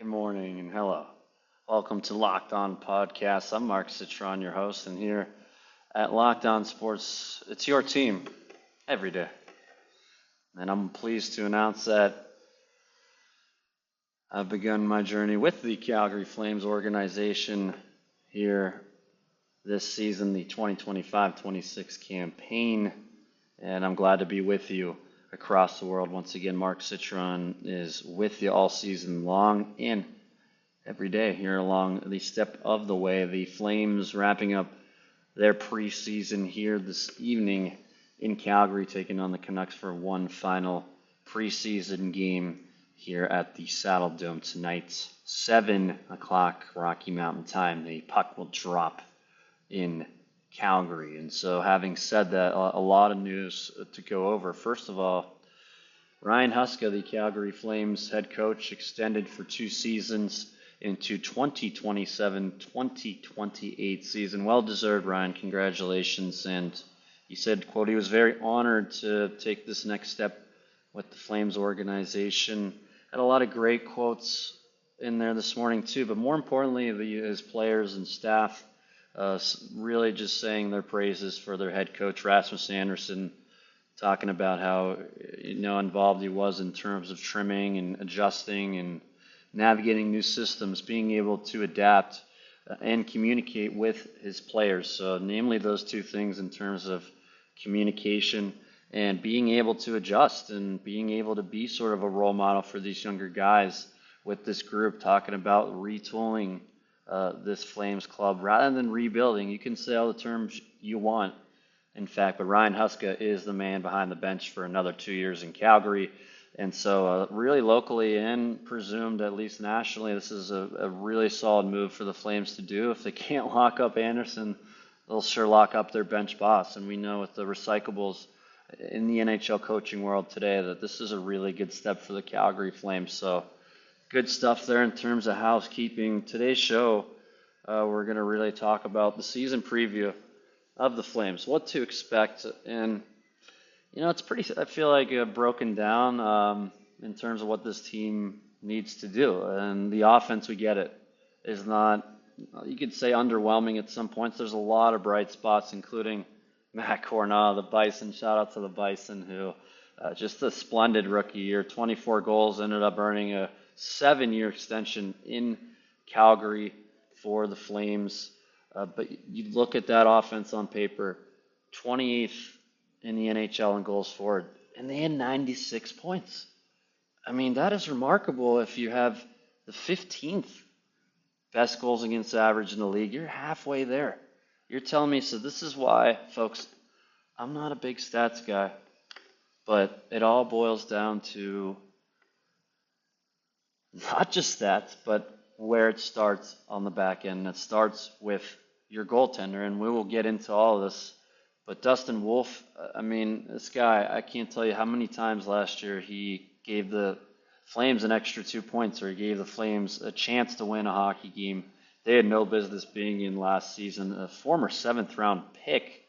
Good morning and hello. Welcome to Locked On Podcast. I'm Mark Citron, your host, and here at Locked On Sports, it's your team every day. And I'm pleased to announce that I've begun my journey with the Calgary Flames organization here this season, the 2025-26 campaign, and I'm glad to be with you across the world. Once again, Mark Citron is with you all season long and every day here along the step of the way. The Flames wrapping up their preseason here this evening in Calgary, taking on the Canucks for one final preseason game here at the Saddle Dome tonight, 7 o'clock Rocky Mountain time. The puck will drop in Calgary. And so having said that, a lot of news to go over. First of all, Ryan Huska, the Calgary Flames head coach, extended for 2 seasons into 2027-2028 season. Well-deserved, Ryan. Congratulations. And he said, quote, he was very honored to take this next step with the Flames organization. Had a lot of great quotes in there this morning, too. But more importantly, his players and staff really just saying their praises for their head coach, Rasmus Andersson, talking about how involved he was in terms of trimming and adjusting and navigating new systems, being able to adapt and communicate with his players. So namely those two things in terms of communication and being able to adjust and being able to be sort of a role model for these younger guys with this group, talking about retooling this Flames club rather than rebuilding. You can say all the terms you want, in fact, but Ryan Huska is the man behind the bench for another 2 years in Calgary. And so really locally and presumed at least nationally, this is a really solid move for the Flames to do. If they can't lock up Anderson, they'll sure lock up their bench boss. And we know with the recyclables in the NHL coaching world today that this is a really good step for the Calgary Flames. So good stuff there in terms of housekeeping. Today's show, we're going to really talk about the season preview of the Flames, what to expect. And it's pretty, I feel like, broken down in terms of what this team needs to do. And the offense, we get it, is not, you could say, underwhelming at some points. There's a lot of bright spots, including Matt Cornell, the Bison. Shout out to the Bison, who just a splendid rookie year, 24 goals, ended up earning a 7-year extension in Calgary for the Flames. But you look at that offense on paper, 28th in the NHL in goals forward, and they had 96 points. I mean, that is remarkable. If you have the 15th best goals against average in the league, you're halfway there. You're telling me, so this is why, folks, I'm not a big stats guy, but it all boils down to not just stats, but where it starts on the back end. It starts with your goaltender, and we will get into all of this. But Dustin Wolf, I mean, this guy, I can't tell you how many times last year he gave the Flames an extra 2 points, or he gave the Flames a chance to win a hockey game they had no business being in last season. A former 7th-round pick,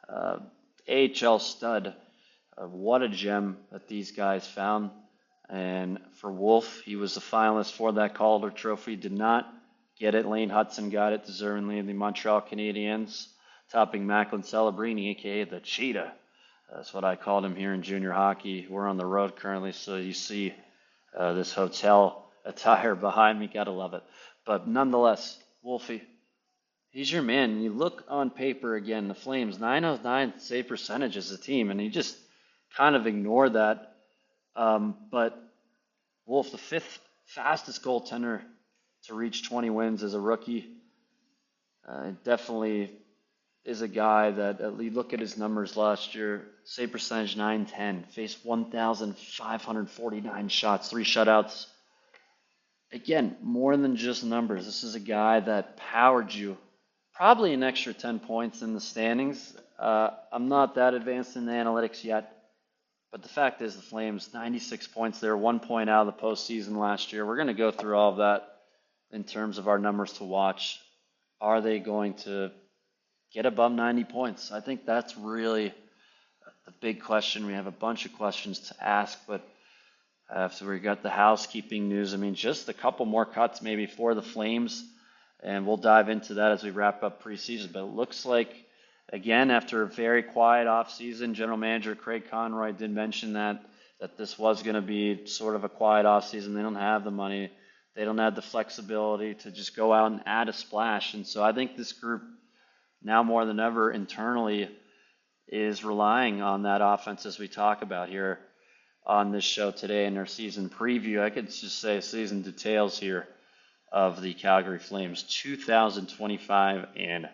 AHL stud. What a gem that these guys found. And for Wolf, he was a finalist for that Calder Trophy. Did not get it. Lane Hudson got it deservingly. The Montreal Canadiens, topping Macklin Celebrini, a.k.a. the Cheetah. That's what I called him here in junior hockey. We're on the road currently, so you see this hotel attire behind me. Gotta love it. But nonetheless, Wolfie, he's your man. You look on paper again, the Flames, 909 save percentage as a team, and you just kind of ignore that. But Wolf, the 5th fastest goaltender to reach 20 wins as a rookie, definitely is a guy that, you look at his numbers last year, save percentage 910, faced 1,549 shots, 3 shutouts. Again, more than just numbers. This is a guy that powered you probably an extra 10 points in the standings. I'm not that advanced in the analytics yet, but the fact is the Flames, 96 points there, 1 point out of the postseason last year. We're going to go through all of that in terms of our numbers to watch. Are they going to get above 90 points? I think that's really the big question. We have a bunch of questions to ask, but So we got the housekeeping news. I mean, just a couple more cuts maybe for the Flames, and we'll dive into that as we wrap up preseason. But it looks like, again, after a very quiet offseason, General Manager Craig Conroy did mention that this was going to be sort of a quiet offseason. They don't have the money. They don't have the flexibility to just go out and add a splash. And so I think this group, now more than ever internally, is relying on that offense as we talk about here on this show today in our season preview. I could just say season details here of the Calgary Flames 2025 and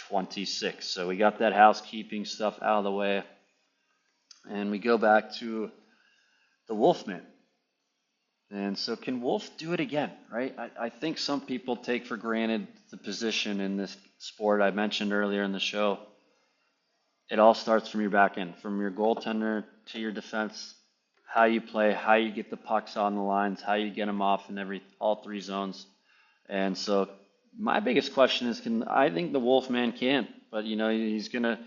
26. So we got that housekeeping stuff out of the way, and we go back to the Wolfman. And so can Wolf do it again, right? I think some people take for granted the position in this sport. I mentioned earlier in the show, it all starts from your back end, from your goaltender to your defense, how you play, how you get the pucks on the lines, how you get them off in all three zones. And so my biggest question is, I think the Wolfman can, but he's going to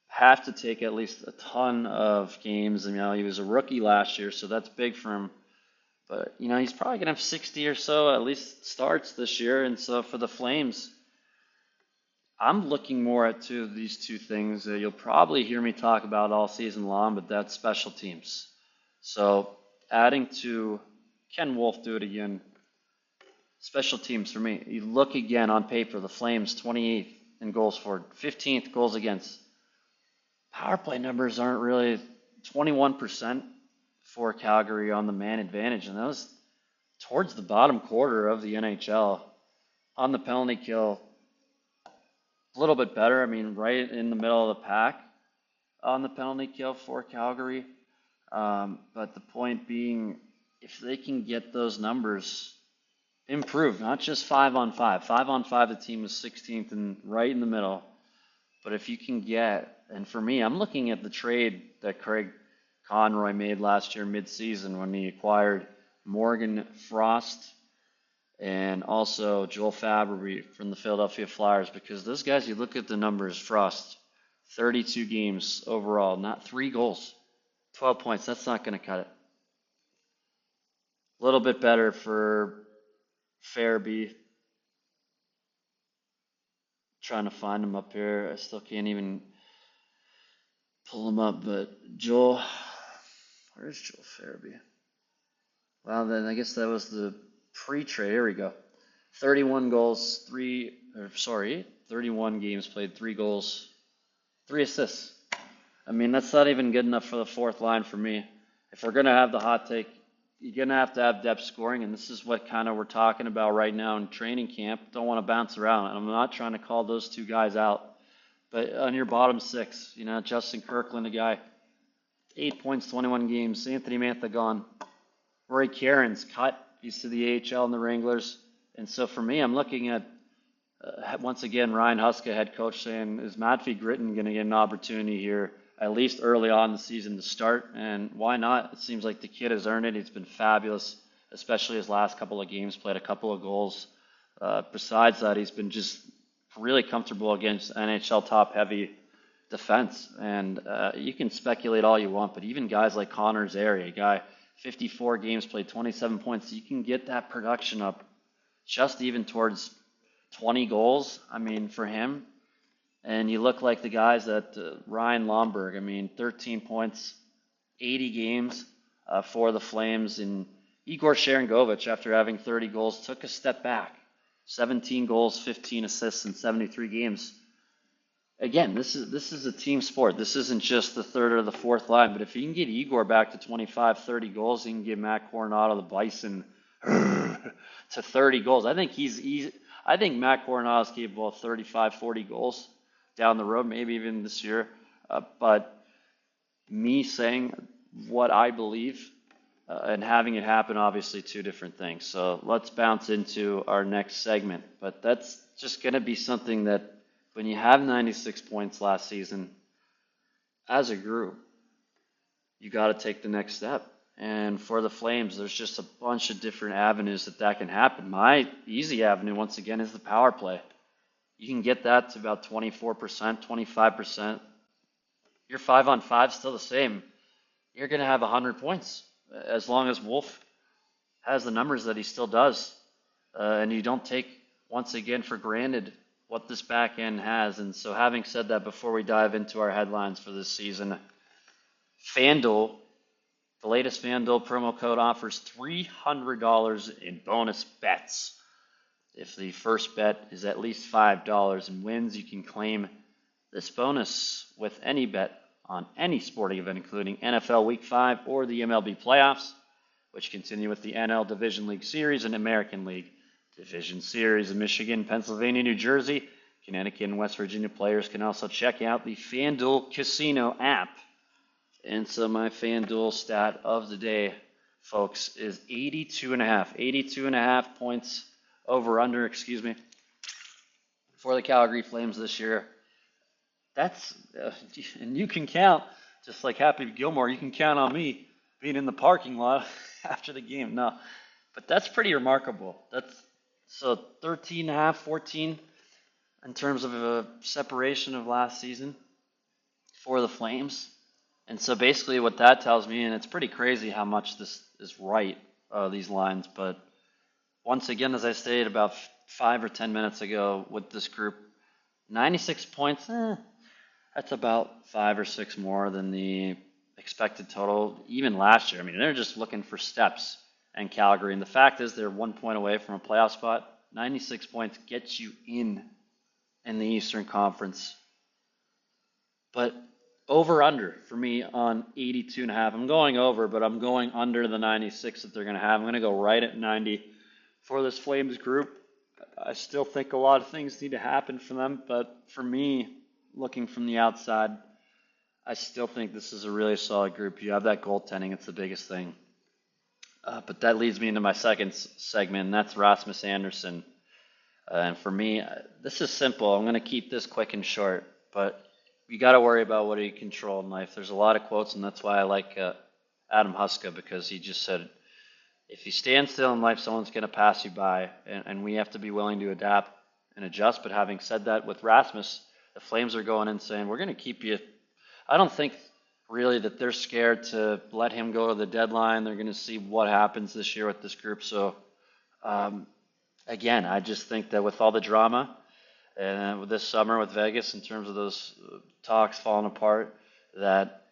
have to take at least a ton of games. He was a rookie last year, so that's big for him. But he's probably going to have 60 or so at least starts this year. And so for the Flames, I'm looking more at these two things that you'll probably hear me talk about all season long, but that's special teams. So adding to, can Wolf do it again? Special teams for me. You look again on paper, the Flames 28th in goals for, 15th goals against. Power play numbers aren't really 21% for Calgary on the man advantage, and that was towards the bottom quarter of the NHL. On the penalty kill, a little bit better. I mean, right in the middle of the pack on the penalty kill for Calgary. But the point being, if they can get those numbers improved, not just 5-on-5. 5-on-5, the team was 16th and right in the middle. But if you can get, and for me, I'm looking at the trade that Craig Conroy made last year midseason when he acquired Morgan Frost and also Joel Farabee from the Philadelphia Flyers, because those guys, you look at the numbers, Frost, 32 games overall, not 3 goals, 12 points. That's not going to cut it. A little bit better for Farabee. Trying to find him up here. I still can't even pull him up, but Joel, where's Joel Farabee? Well, then I guess that was the pre-trade. Here we go. 31 goals, 31 games played, 3 goals, 3 assists. I mean, that's not even good enough for the fourth line for me. If we're going to have the hot take, you're going to have depth scoring, and this is what kind of we're talking about right now in training camp. Don't want to bounce around, and I'm not trying to call those two guys out. But on your bottom 6, Justin Kirkland, a guy, 8 points, 21 games. Anthony Mantha gone. Roy Cairns cut. He's to the AHL and the Wranglers. And so for me, I'm looking at, once again, Ryan Huska, head coach, saying, is Matvei Gritton going to get an opportunity here, at least early on in the season to start? And why not? It seems like the kid has earned it. He's been fabulous, especially his last couple of games, played a couple of goals. Besides that, he's been just really comfortable against NHL top-heavy defense. And you can speculate all you want, but even guys like Connor Zary, a guy 54 games played, 27 points, you can get that production up just even towards 20 goals, I mean, for him. And you look like the guys that Ryan Lomberg, 13 points, 80 games for the Flames. And Igor Sharangovich, after having 30 goals, took a step back. 17 goals, 15 assists in 73 games. Again, this is a team sport. This isn't just the third or the fourth line. But if you can get Igor back to 25, 30 goals, you can get Matt Coronado, the Bison, to 30 goals. I think I think Matt Coronado is capable of 35, 40 goals down the road, maybe even this year. But me saying what I believe and having it happen, obviously, two different things. So let's bounce into our next segment. But that's just going to be something that when you have 96 points last season, as a group, you got to take the next step. And for the Flames, there's just a bunch of different avenues that can happen. My easy avenue, once again, is the power play. You can get that to about 24%, 25%. Your 5-on-5 is still the same. You're going to have 100 points. as long as Wolf has the numbers that he still does. And you don't take, once again, for granted what this back end has. And so having said that, before we dive into our headlines for this season, FanDuel, the latest FanDuel promo code offers $300 in bonus bets. If the first bet is at least $5 and wins, you can claim this bonus with any bet on any sporting event, including NFL Week 5 or the MLB playoffs, which continue with the NL Division League Series and American League Division Series. In Michigan, Pennsylvania, New Jersey, Connecticut, and West Virginia players can also check out the FanDuel Casino app. And so my FanDuel stat of the day, folks, is 82.5. 82.5 points over under, for the Calgary Flames this year. That's, and you can count, just like Happy Gilmore, you can count on me being in the parking lot after the game. No, but that's pretty remarkable. That's so 13.5, 14 in terms of a separation of last season for the Flames. And so basically what that tells me, and it's pretty crazy how much this is right, these lines, but once again, as I stated about 5 or 10 minutes ago with this group, 96 points, that's about 5 or 6 more than the expected total, even last year. I mean, they're just looking for steps in Calgary. And the fact is they're 1 point away from a playoff spot. 96 points gets you in the Eastern Conference. But over-under for me on 82.5. I'm going over, but I'm going under the 96 that they're going to have. I'm going to go right at 90 for this Flames group. I still think a lot of things need to happen for them, but for me, looking from the outside, I still think this is a really solid group. You have that goaltending, it's the biggest thing. But that leads me into my second segment, and that's Rasmus Andersson. And for me, this is simple. I'm going to keep this quick and short, but you got to worry about what you control in life. There's a lot of quotes, and that's why I like Adam Huska, because he just said, if you stand still in life, someone's going to pass you by, and we have to be willing to adapt and adjust. But having said that, with Rasmus, the Flames are going in saying, we're going to keep you. I don't think really that they're scared to let him go to the deadline. They're going to see what happens this year with this group. So, again, I just think that with all the drama and with this summer with Vegas in terms of those talks falling apart, that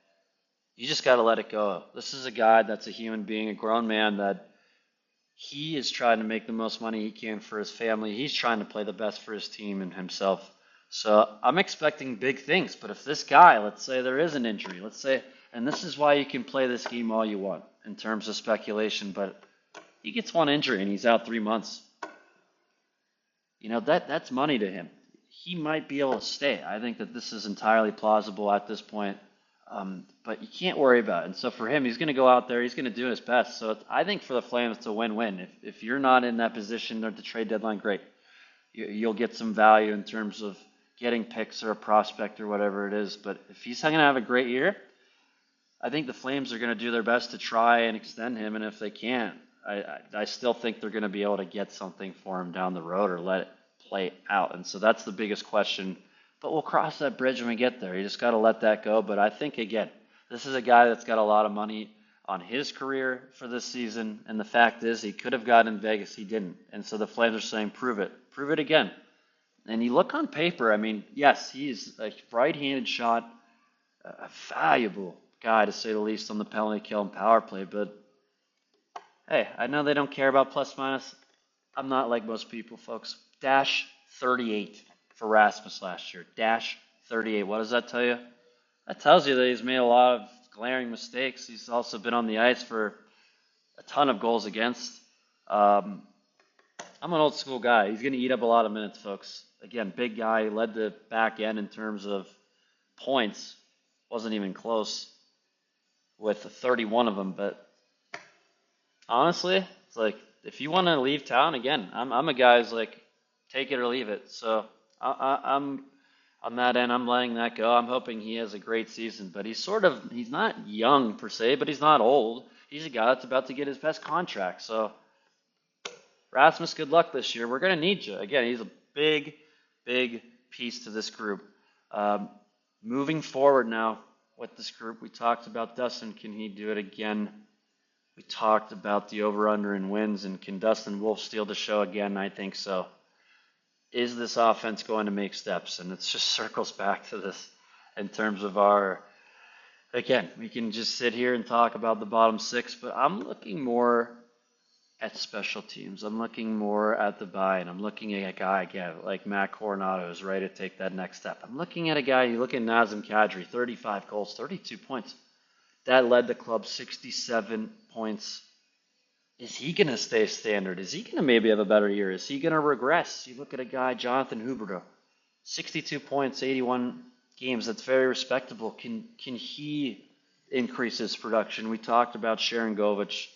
you just got to let it go. This is a guy that's a human being, a grown man, that he is trying to make the most money he can for his family. He's trying to play the best for his team and himself. So I'm expecting big things. But if this guy, let's say there is an injury, let's say, and this is why you can play this game all you want in terms of speculation, but he gets one injury and he's out 3 months. You know, that's money to him. He might be able to stay. I think that this is entirely plausible at this point. But you can't worry about it. And so for him, he's going to go out there. He's going to do his best. So I think for the Flames, it's a win-win. If you're not in that position at the trade deadline, great. You'll get some value in terms of getting picks or a prospect or whatever it is. But if he's going to have a great year, I think the Flames are going to do their best to try and extend him. And if they can't, I still think they're going to be able to get something for him down the road or let it play out. And so that's the biggest question. But we'll cross that bridge when we get there. You just got to let that go. But I think, again, this is a guy that's got a lot of money on his career for this season. And the fact is, he could have gotten in Vegas. He didn't. And so the Flames are saying, prove it. Prove it again. And you look on paper, I mean, yes, he's a right-handed shot, a valuable guy, to say the least, on the penalty kill and power play. But, hey, I know they don't care about plus-minus. I'm not like most people, folks. Dash 38 for Rasmus last year. Dash 38. What does that tell you? That tells you that he's made a lot of glaring mistakes. He's also been on the ice for a ton of goals against. I'm an old school guy. He's going to eat up a lot of minutes, folks. Again, big guy. He led the back end in terms of points. Wasn't even close with 31 of them. But honestly, it's like, if you want to leave town, again, I'm a guy who's like, take it or leave it. So I'm on that end. I'm letting that go. I'm hoping he has a great season. But he's not young per se, but he's not old. He's a guy that's about to get his best contract. So Rasmus, good luck this year. We're going to need you. Again, he's a big, big piece to this group. Moving forward now with this group, we talked about Dustin. Can he do it again? We talked about the over-under in wins, and can Dustin Wolf steal the show again? I think so. Is this offense going to make steps? And it just circles back to this in terms of our, again, we can just sit here and talk about the bottom six, but I'm looking more at special teams. I'm looking more at the buy-in. I'm looking at a guy again like Matt Coronado who's ready to take that next step. I'm looking at a guy, you look at Nazem Kadri, 35 goals, 32 points. That led the club 67 points. Is he going to stay standard? Is he going to maybe have a better year? Is he going to regress? You look at a guy, Jonathan Huberdeau, 62 points, 81 games. That's very respectable. Can he increase his production? We talked about Sharon Govich,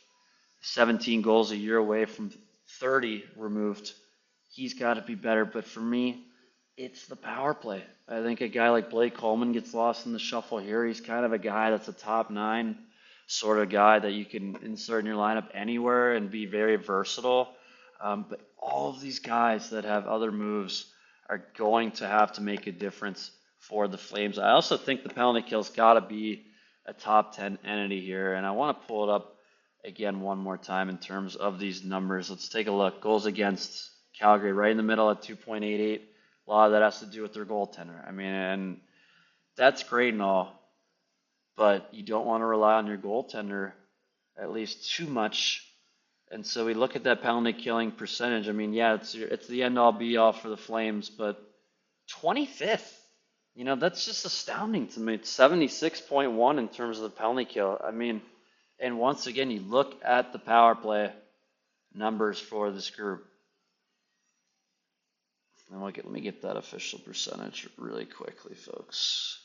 17 goals a year away from 30 removed. He's got to be better. But for me, it's the power play. I think a guy like Blake Coleman gets lost in the shuffle here. He's kind of a guy that's a top 9 sort of guy that you can insert in your lineup anywhere and be very versatile. But all of these guys that have other moves are going to have to make a difference for the Flames. I also think the penalty kill's got to be a top 10 entity here. And I want to pull it up again one more time in terms of these numbers. Let's take a look. Goals against Calgary right in the middle at 2.88. A lot of that has to do with their goaltender. I mean, and that's great and all, but you don't want to rely on your goaltender at least too much. And so we look at that penalty killing percentage. I mean, yeah, it's the end all be all for the Flames, but 25th. You know, that's just astounding to me. It's 76.1 in terms of the penalty kill. I mean, and once again, you look at the power play numbers for this group. And let me get that official percentage really quickly, folks.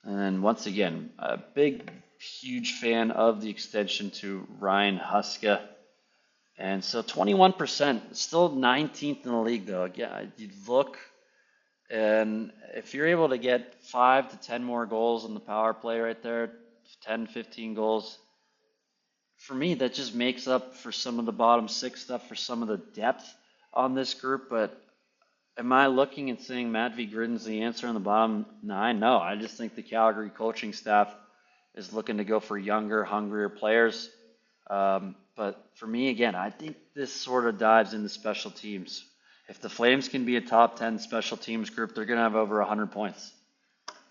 And then once again, a big, huge fan of the extension to Ryan Huska. And so 21%, still 19th in the league though. Again, you look, and if you're able to get 5 to 10 more goals in the power play right there, 10, 15 goals, for me, that just makes up for some of the bottom 6 stuff, for some of the depth on this group. But am I looking and saying Matt V. Gridden's the answer in the bottom 9? No, I just think the Calgary coaching staff is looking to go for younger, hungrier players. But for me, again, I think this sort of dives into special teams. If the Flames can be a top 10 special teams group, they're going to have over 100 points.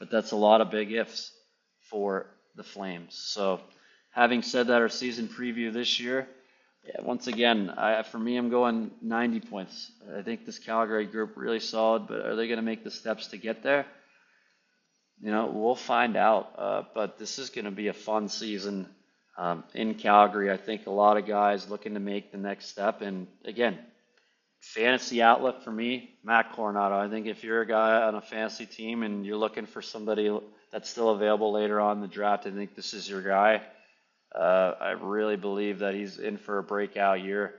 But that's a lot of big ifs for the Flames. So having said that, our season preview this year, yeah, once again, for me, I'm going 90 points. I think this Calgary group really solid, but are they going to make the steps to get there? You know, we'll find out. But this is going to be a fun season in Calgary. I think a lot of guys looking to make the next step. And again, fantasy outlook for me, Matt Coronado. I think if you're a guy on a fantasy team and you're looking for somebody that's still available later on in the draft, I think this is your guy. I really believe that he's in for a breakout year,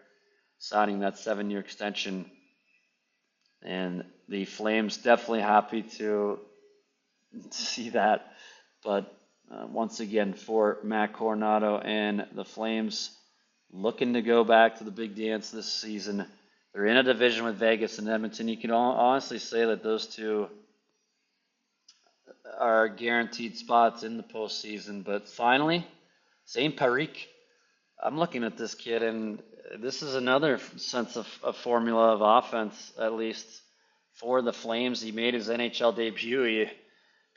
signing that 7-year extension. And the Flames definitely happy to see that. But once again, for Matt Coronado and the Flames, looking to go back to the big dance this season. They're in a division with Vegas and Edmonton. You can honestly say that those two are guaranteed spots in the postseason. But finally, St. Parik, I'm looking at this kid, and this is another sense of a formula of offense, at least for the Flames. He made his NHL debut. He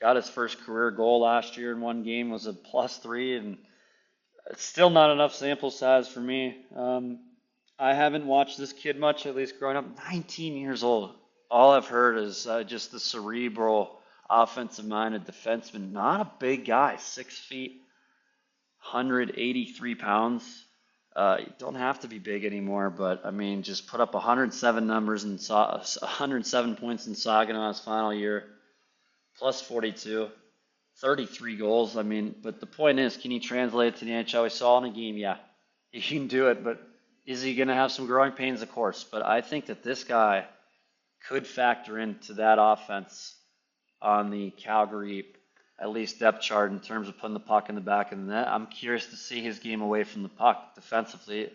got his first career goal last year in one game, was a +3, and it's still not enough sample size for me. I haven't watched this kid much, at least growing up. 19 years old. All I've heard is just the cerebral, offensive-minded defenseman. Not a big guy, 6 feet, 183 pounds. You don't have to be big anymore, but I mean, just put up 107 numbers and 107 points in Saginaw final year, +42, 33 goals. I mean, but the point is, can he translate it to the NHL? We saw in a game, yeah, he can do it, but is he going to have some growing pains? Of course, but I think that this guy could factor into that offense on the Calgary, at least depth chart in terms of putting the puck in the back of the net. I'm curious to see his game away from the puck defensively.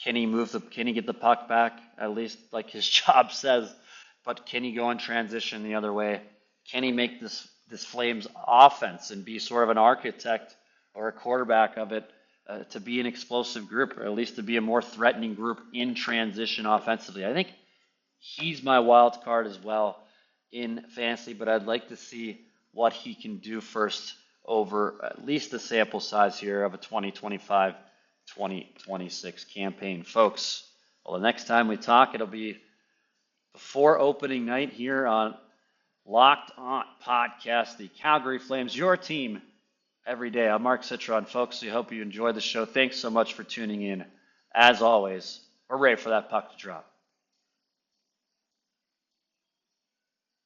Can he get the puck back, at least like his job says, but can he go in transition the other way? can he make this Flames offense and be sort of an architect or a quarterback of it to be an explosive group, or at least to be a more threatening group in transition offensively. I think he's my wild card as well in fantasy, but I'd like to see what he can do first over at least the sample size here of a 2025-2026 campaign. Folks, well, the next time we talk, it'll be before opening night here on Locked On Podcast, the Calgary Flames, your team every day. I'm Mark Citron, folks. We hope you enjoy the show. Thanks so much for tuning in. As always, hooray for that puck to drop.